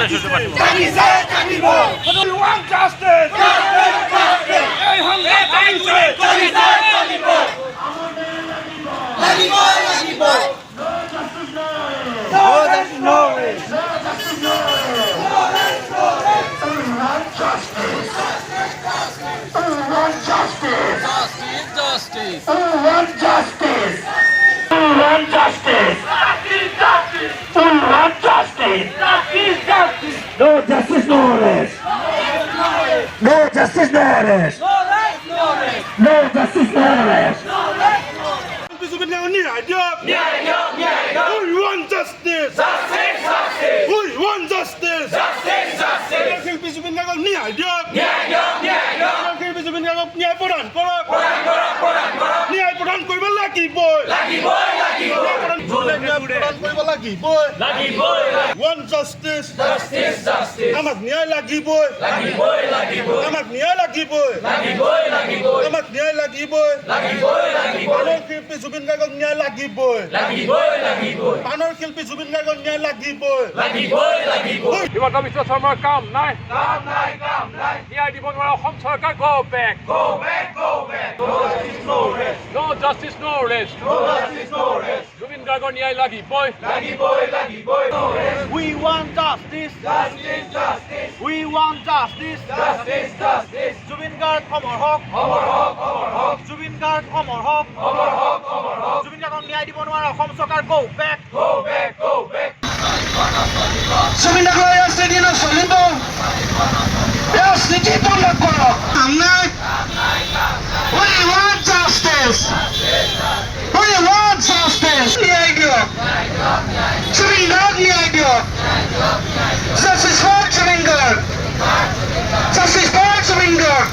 No justice, no arrest. No justice, no arrest. No justice, no arrest. We want justice. We want justice. শিল্পী জুবিন গাৰ্গক ন্যায় দিয়ক। শিল্পী জুবিন গাৰ্গক ন্যায় প্ৰদান কৰক। ন্যায় প্ৰদান কৰিব লাগিবই। One justice. আমাক ন্যায় লাগিবই। আমাক ন্যায় লাগিবই। আমাক ন্যায় লাগিবই। পানৰ শিল্পী জুবিন গাৰ্গক ন্যায় লাগিবই। পানৰ শিল্পী জুবিন গাৰ্গক ন্যায় লাগিবই। হিমন্ত বিশ্ব শৰ্মাৰ কাম নাই ন্যায় দিব নোৱাৰা অসম চৰকাৰ go back. No justice, no arrest. Zubeen গাৰ্গৰ ন্যায় লাগিবই। We want justice. We want justice. Zubeen Garg অমৰ হওক। জুবিন গাৰ্গ অমৰ হওক। জুবিন গাৰ্গক ন্যায় দিব নোৱাৰা অসম চৰকাৰ go back. জুবিন গাৰ্গৰ ৰাজনীতি নচলিব। ৰাজনীতি বন্ধ কৰক। We want justice. We want justice. ন্যায় দিয়ক। জুবিন গাৰ্গ ন্যায় দিয়ক। Justice for Zubeen Garg. Justice for Zubeen Garg.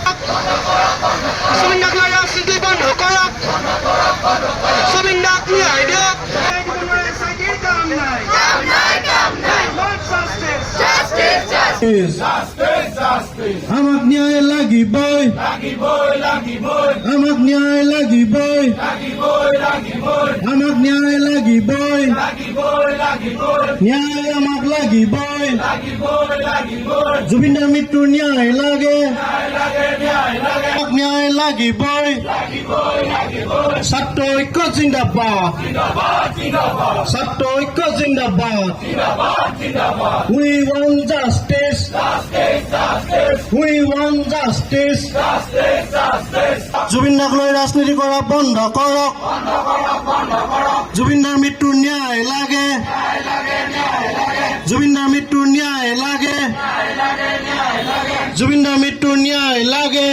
Zubeen গাৰ্গৰ ৰাজনীতি বন্ধ কৰক। জুবিন গাৰ্গ ন্যায় দিয়ক। আমাক ন্যায় লাগিবই। আমাক ন্যায় লাগিবই। আমাক ন্যায় লাগিবই। ন্যায় আমাক লাগিবই। জুবিনৰ মৃত্যুৰ ন্যায় লাগে। আমাক ন্যায় লাগিবই। ছাত্ৰ ঐক্য জিন্দাবাদ। ছাত্ৰ ঐক্য জিন্দাবাদ। We want justice. We want justice. জুবিনক লৈ ৰাজনীতি কৰা বন্ধ কৰক। জুবিনৰ মৃত্যুৰ ন্যায় লাগে। জুবিনৰ মৃত্যুৰ ন্যায় লাগে। জুবিনৰ মৃত্যুৰ ন্যায় লাগে।